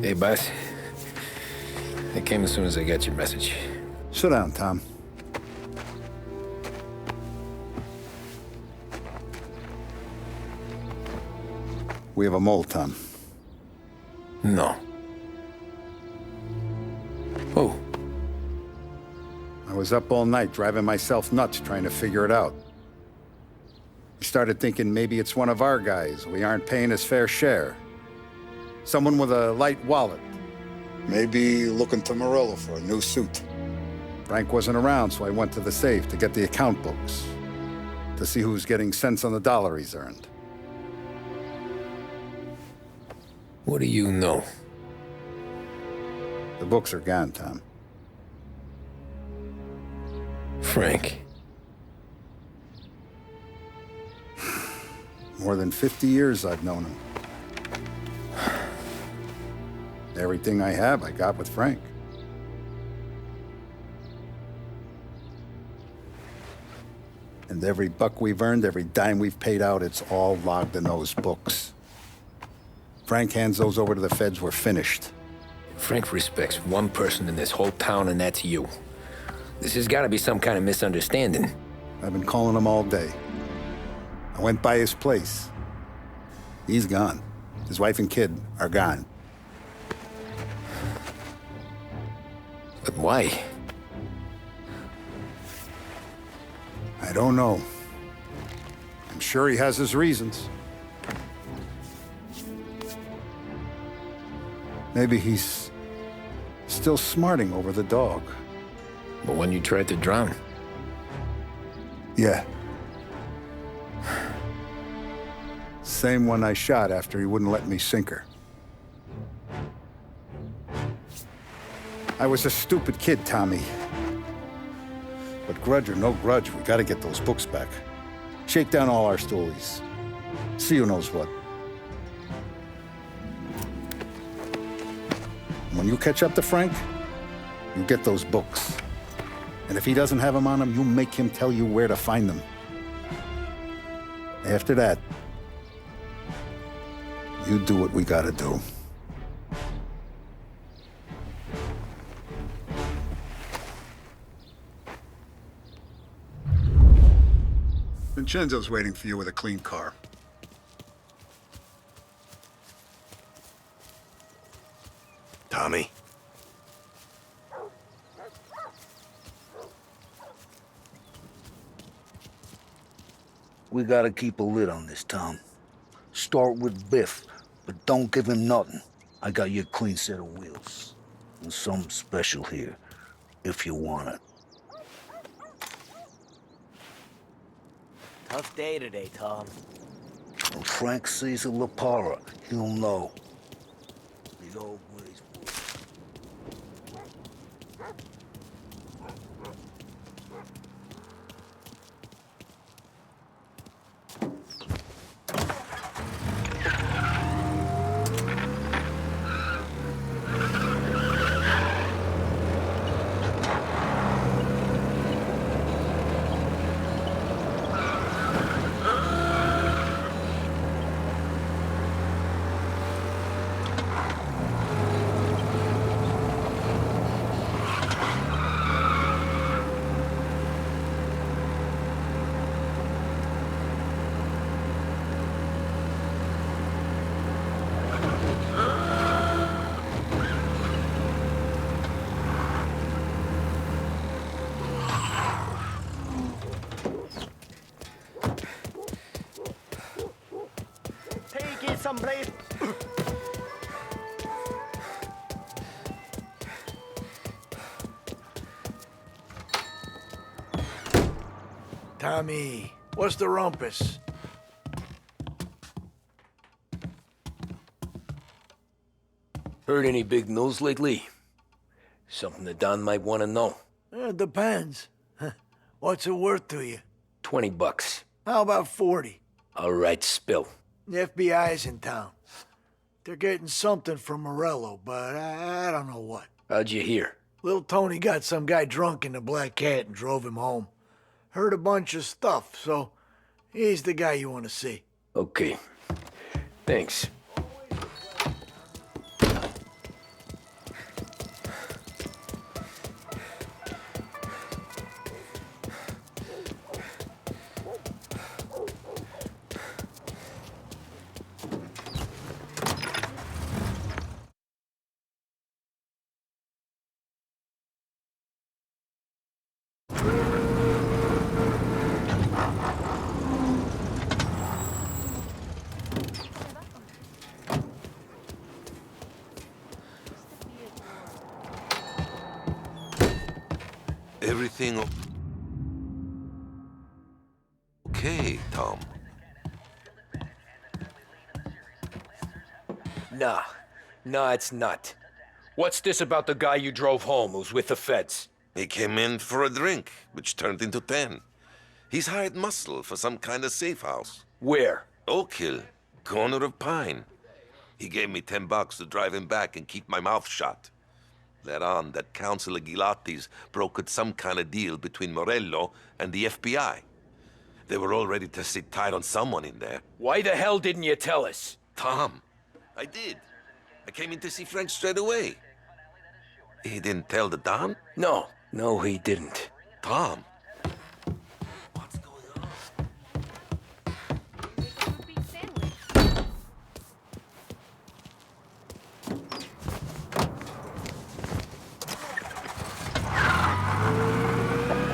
Hey, boss. I came as soon as I got your message. Sit down, Tom. We have a mole, Tom. No. Oh. I was up all night driving myself nuts trying to figure it out. I started thinking maybe it's one of our guys. We aren't paying his fair share. Someone with a light wallet. Maybe looking to Morello for a new suit. Frank wasn't around, so I went to the safe to get the account books. To see who's getting cents on the dollar he's earned. What do you know? The books are gone, Tom. Frank. More than 50 years I've known him. Everything I have, I got with Frank. And every buck we've earned, every dime we've paid out, it's all logged in those books. Frank hands those over to the feds, we're finished. Frank respects one person in this whole town, and that's you. This has got to be some kind of misunderstanding. I've been calling him all day. I went by his place. He's gone. His wife and kid are gone. But why? I don't know. I'm sure he has his reasons. Maybe he's still smarting over the dog. But when you tried to drown? Yeah. Same one I shot after he wouldn't let me sink her. I was a stupid kid, Tommy. But grudge or no grudge, we gotta get those books back. Shake down all our stories. See who knows what. When you catch up to Frank, you get those books. And if he doesn't have them on him, you make him tell you where to find them. After that, you do what we gotta do. Vincenzo's waiting for you with a clean car. Tommy? We gotta keep a lid on this, Tom. Start with Biff, but don't give him nothing. I got you a clean set of wheels. And something special here, if you want it. Tough day today, Tom. When Frank sees a La Parra, he'll know. The old ways. Someplace. Tommy, what's the rumpus? Heard any big news lately? Something that Don might want to know. It depends. What's it worth to you? $20. How about 40? All right, spill. The FBI's in town. They're getting something from Morello, but I don't know what. How'd you hear? Little Tony got some guy drunk in the Black Cat and drove him home. Heard a bunch of stuff, so he's the guy you want to see. Okay. Thanks. okay, Tom? Nah, it's not. What's this about the guy you drove home who's with the feds? He came in for a drink, which turned into 10. He's hired muscle for some kind of safe house. Where? Oak Hill, corner of Pine. He gave me $10 to drive him back and keep my mouth shut. Let on that Councilor Gilatti's brokered some kind of deal between Morello and the FBI. They were all ready to sit tight on someone in there. Why the hell didn't you tell us? Tom, I did. I came in to see Frank straight away. He didn't tell the Don? No, he didn't. Tom. What's going on?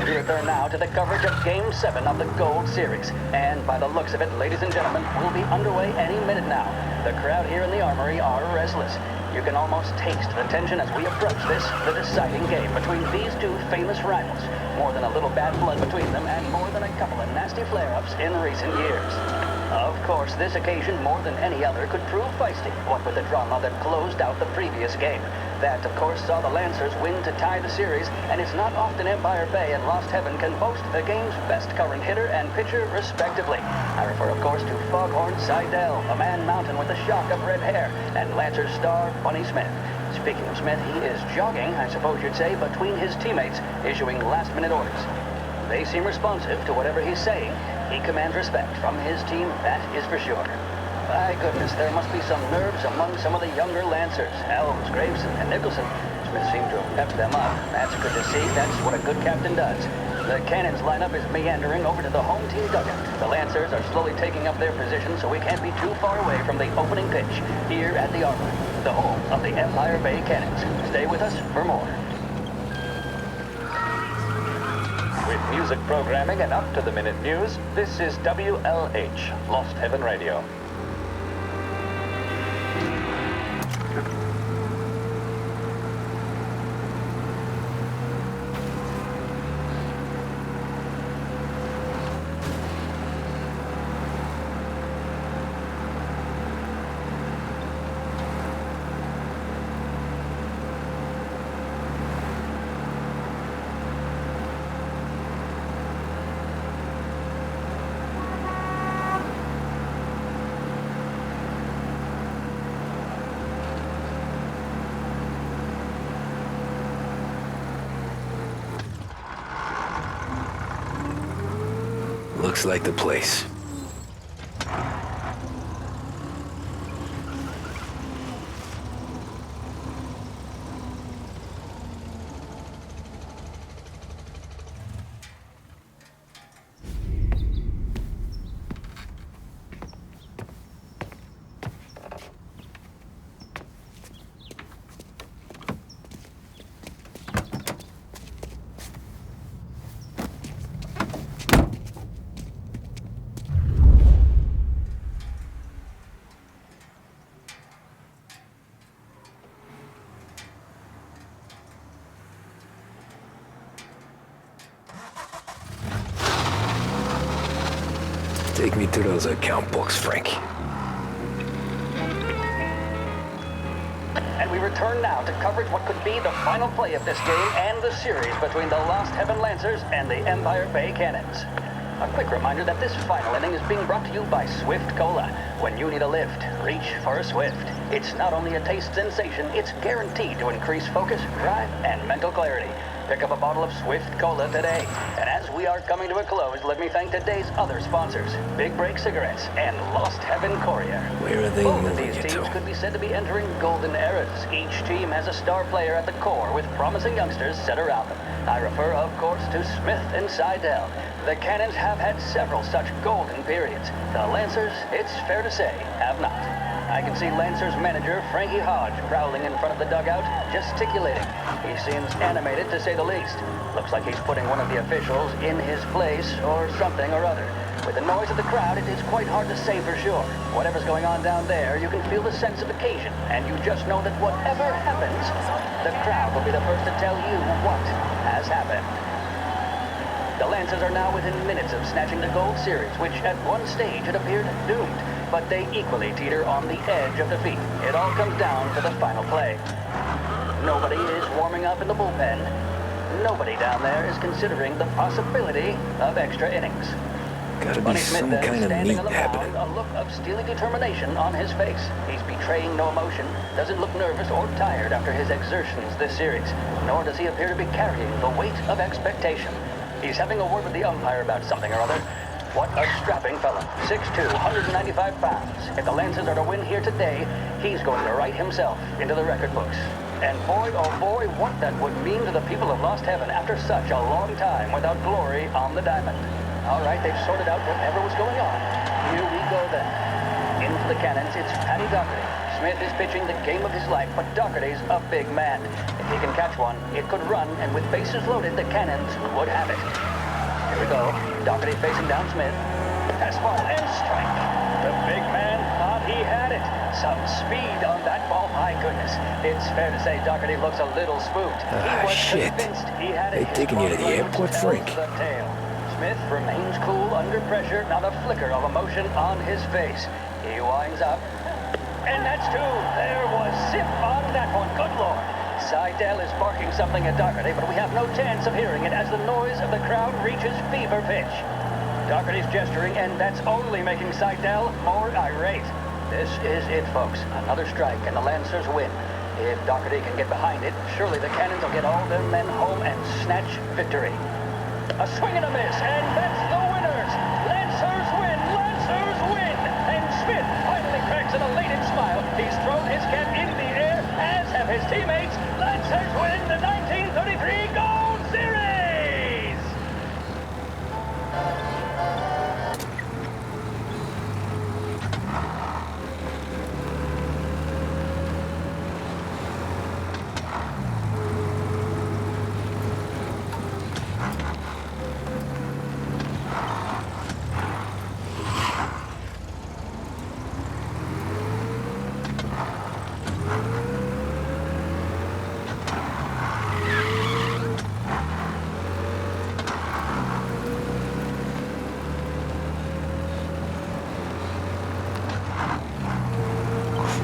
We return now to the coverage of Game 7 of the Gold Series. And by the looks of it, ladies and gentlemen, we'll be underway any minute now. The crowd here in the Armory are restless. You can almost taste the tension as we approach the deciding game between these two famous rivals. More than a little bad blood between them and more than a couple of nasty flare-ups in recent years. Of course, this occasion, more than any other, could prove feisty, what with the drama that closed out the previous game. That, of course, saw the Lancers win to tie the series, and it's not often Empire Bay and Lost Heaven can boast the game's best current hitter and pitcher, respectively. I refer, of course, to Foghorn Seidel, a man mountain with a shock of red hair, and Lancers star Bunny Smith. Speaking of Smith, he is jogging, I suppose you'd say, between his teammates, issuing last-minute orders. They seem responsive to whatever he's saying. He commands respect from his team, that is for sure. My goodness, there must be some nerves among some of the younger Lancers. Elms, Graves, and Nicholson. Smith seemed to have pepped them up. That's good to see. That's what a good captain does. The Cannons lineup is meandering over to the home team dugout. The Lancers are slowly taking up their position, so we can't be too far away from the opening pitch here at the Armory, the home of the Empire Bay Cannons. Stay with us for more. With music programming and up-to-the-minute news, this is WLH, Lost Heaven Radio. Looks like the place. Take me to those account books, Frank. And we return now to coverage what could be the final play of this game and the series between the Lost Heaven Lancers and the Empire Bay Cannons. A quick reminder that this final inning is being brought to you by Swift Cola. When you need a lift, reach for a Swift. It's not only a taste sensation, it's guaranteed to increase focus, drive, and mental clarity. Pick up a bottle of Swift Cola today. And as we are coming to a close, let me thank today's other sponsors, Big Break Cigarettes and Lost Heaven Courier. Where are they Both of moving these you teams to? could be said to be entering golden eras. Each team has a star player at the core with promising youngsters set around them. I refer, of course, to Smith and Seidel. The Cannons have had several such golden periods. The Lancers, it's fair to say, have not. I can see Lancers manager Frankie Hodge prowling in front of the dugout, gesticulating. He seems animated to say the least. Looks like he's putting one of the officials in his place or something or other. With the noise of the crowd, it is quite hard to say for sure. Whatever's going on down there, you can feel the sense of occasion, and you just know that whatever happens, the crowd will be the first to tell you what has happened. The Lancers are now within minutes of snatching the Gold Series, which at one stage had appeared doomed, but they equally teeter on the edge of defeat. It all comes down to the final play. Nobody is warming up in the bullpen. Nobody down there is considering the possibility of extra innings. Gotta be Bunny Smith some then kind of standing meat on the happening. mound, a look of steely determination on his face. He's betraying no emotion, doesn't look nervous or tired after his exertions this series, nor does he appear to be carrying the weight of expectation. He's having a word with the umpire about something or other. What a strapping fella. 6'2", 195 pounds. If the Lancers are to win here today, he's going to write himself into the record books. And boy, oh boy, what that would mean to the people of Lost Heaven after such a long time without glory on the diamond. All right, they've sorted out whatever was going on. Here we go then. In for the Cannons, it's Paddy Doherty. Smith is pitching the game of his life, but Doherty's a big man. If he can catch one, it could run, and with bases loaded, the Cannons would have it. Here we go. Doherty facing down Smith. Fastball and strike. The big man thought he had it. Some speed on that ball. My goodness. It's fair to say Doherty looks a little spooked. He was Shit. convinced he had it. They're taking you to the airport, Frank. The tail. Smith remains cool under pressure, not a flicker of emotion on his face. He winds up. And that's two. There was zip on that one. Good Lord. Seidel is barking something at Doherty, but we have no chance of hearing it as the noise of the crowd reaches fever pitch. Doherty's gesturing, and that's only making Seidel more irate. This is it, folks. Another strike, and the Lancers win. If Doherty can get behind it, surely the Cannons will get all their men home and snatch victory. A swing and a miss, and that's the winners! Lancers win! Lancers win! And Smith finally cracks an elated smile. He's thrown his cap in the air, as have his teammates. Lancers win the 1933 Gold Series!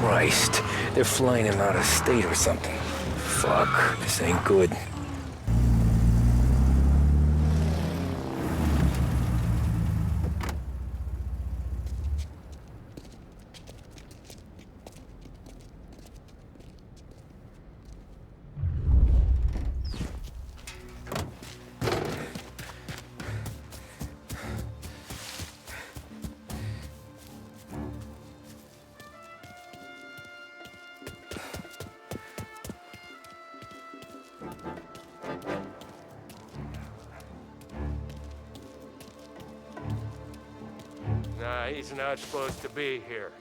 Christ, they're flying him out of state or something. Fuck, this ain't good. Nah, he's not supposed to be here.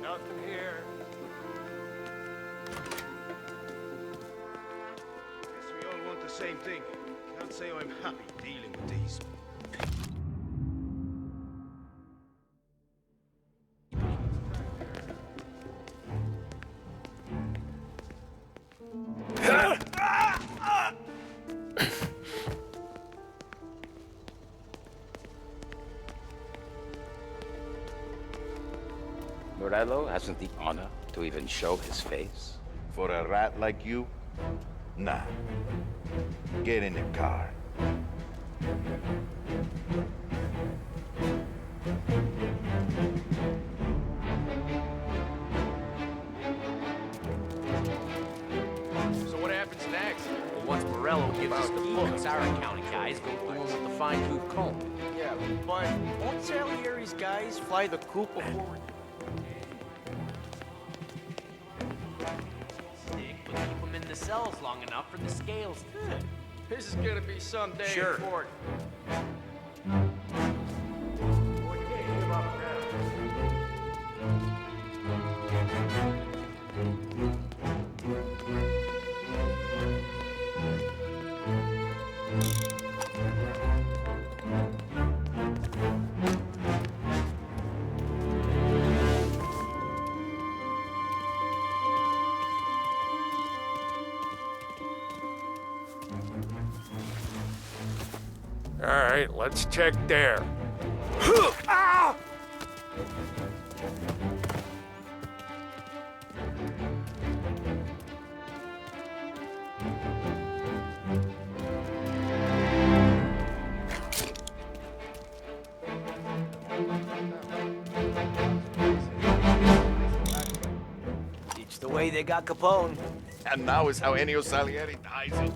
Nothing here. Guess we all want the same thing. Can't say I'm happy dealing with these. Morello hasn't the honor to even show his face. For a rat like you? Nah. Get in the car. So what happens next? Well, once Morello gives us the books, our accounting guys go through them with the fine-tooth comb. Yeah, but won't Salieri's guys fly the coop before? Stick, but keep them in the cells long enough for the scales to tip. This is gonna be some day Sure. in court. We can't give up now. All right, let's check there. It's the way they got Capone. And now is how Ennio Salieri dies in jail.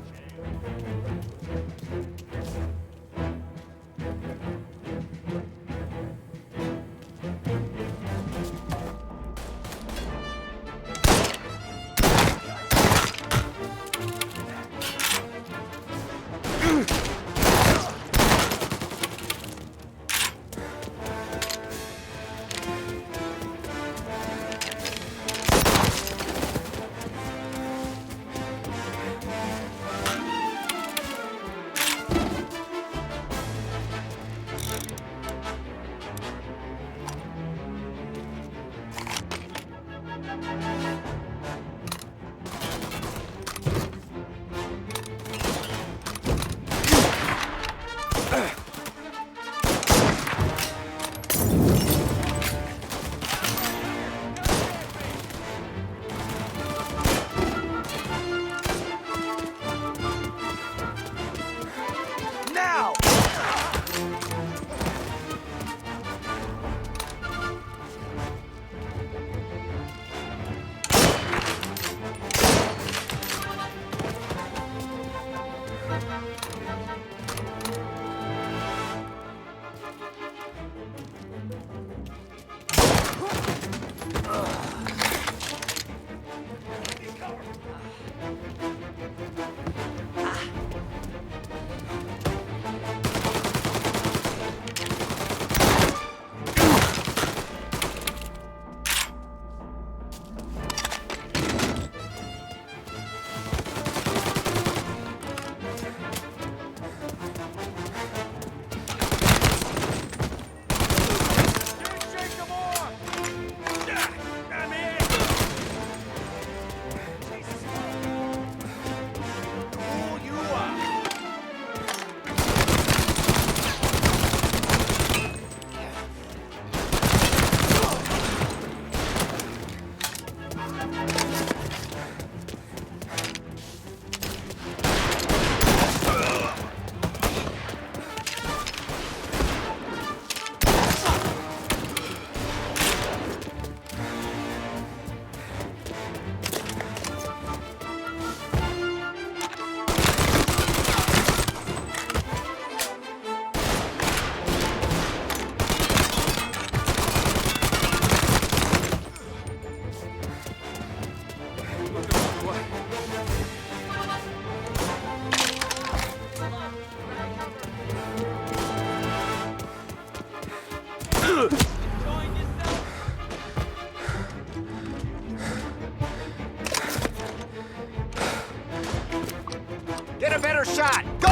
Get a better shot! Go!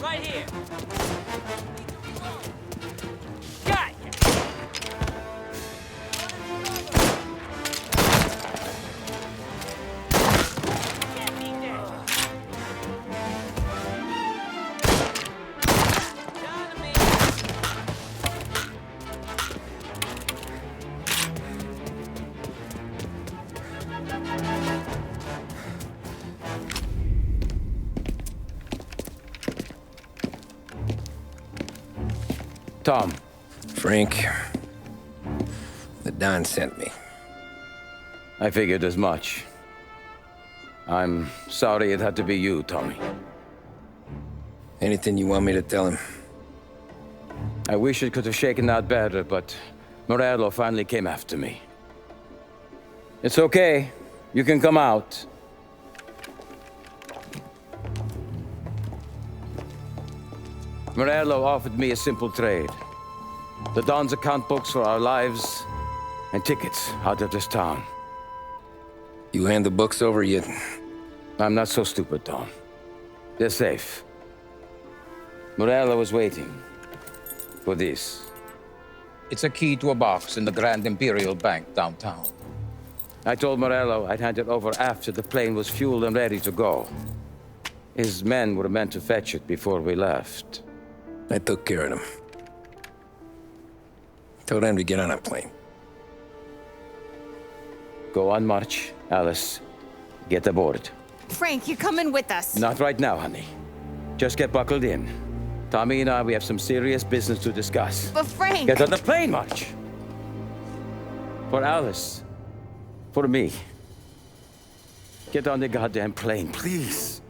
Right here. Got ya. Tom. Frank, the Don sent me. I figured as much. I'm sorry it had to be you, Tommy. Anything you want me to tell him? I wish it could have shaken out better, but Morello finally came after me. It's okay. You can come out. Morello offered me a simple trade. The Don's account books for our lives and tickets out of this town. You hand the books over yet? I'm not so stupid, Tom. They're safe. Morello was waiting for this. It's a key to a box in the Grand Imperial Bank downtown. I told Morello I'd hand it over after the plane was fueled and ready to go. His men were meant to fetch it before we left. I took care of them. Told them to get on a plane. Go on, March. Alice, get aboard. Frank, you're coming with us. Not right now, honey. Just get buckled in. Tommy and I, we have some serious business to discuss. But Frank... Get on the plane, March. For Alice. For me. Get on the goddamn plane, please.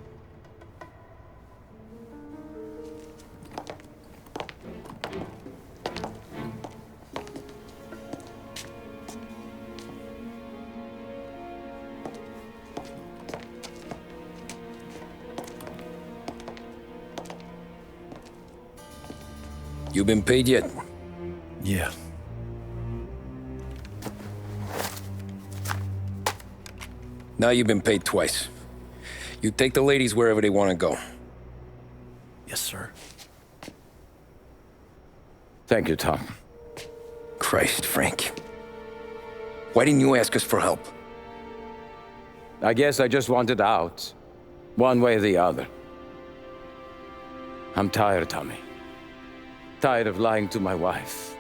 You been paid yet? Yeah. Now you've been paid twice. You take the ladies wherever they want to go. Yes, sir. Thank you, Tom. Christ, Frank. Why didn't you ask us for help? I guess I just wanted out. One way or the other. I'm tired, Tommy. Tired of lying to my wife.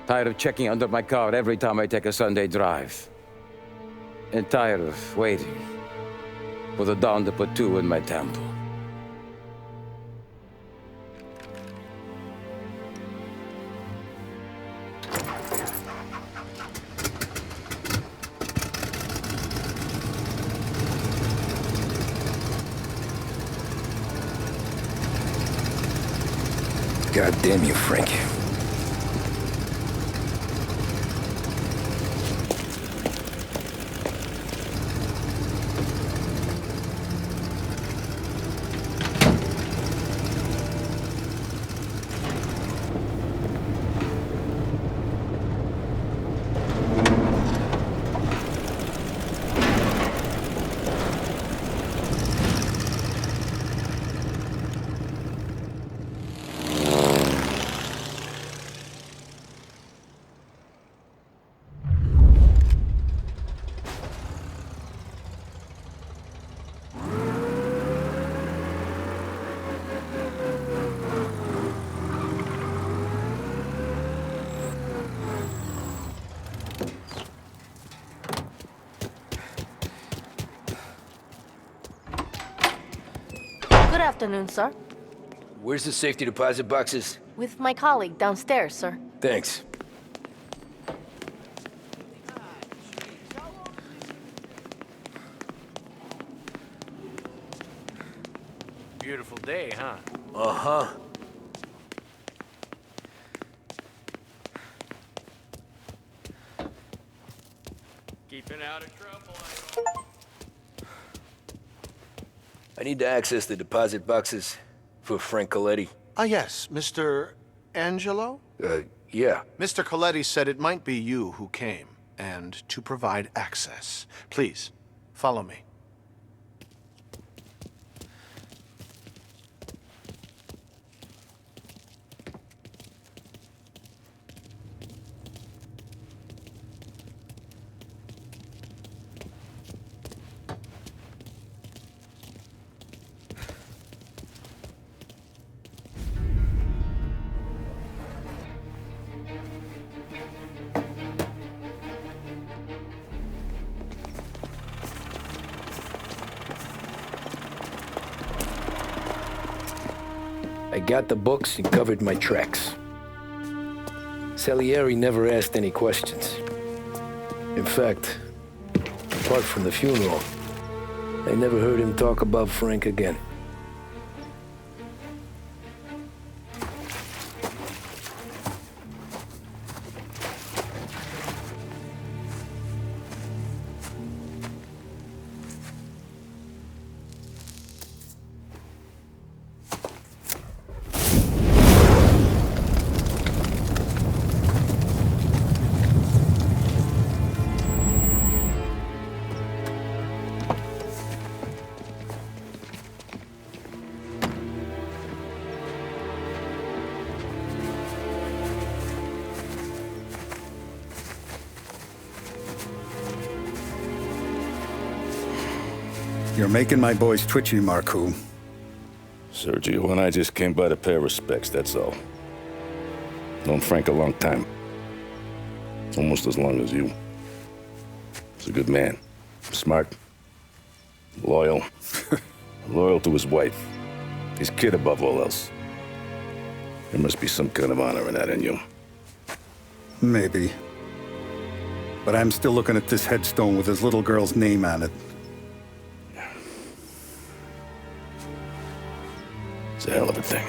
Tired of checking under my car every time I take a Sunday drive. And tired of waiting for the dawn to put two in my temple. God damn you, Frank. Good afternoon, sir. Where's the safety deposit boxes? With my colleague downstairs, sir. Thanks. Beautiful day, huh? Uh-huh. Keeping out of trouble. I need to access the deposit boxes for Frank Coletti. Ah, yes, Mr. Angelo? Yeah. Mr. Coletti said it might be you who came, and to provide access. Please, follow me. I got the books and covered my tracks. Salieri never asked any questions. In fact, apart from the funeral, I never heard him talk about Frank again. You're making my boys twitchy, Marcoux. Sergio and I just came by to pay respects, that's all. Known Frank a long time. Almost as long as you. He's a good man. Smart. Loyal. Loyal to his wife. His kid above all else. There must be some kind of honor in that in you. Maybe. But I'm still looking at this headstone with his little girl's name on it. It's a hell of a thing.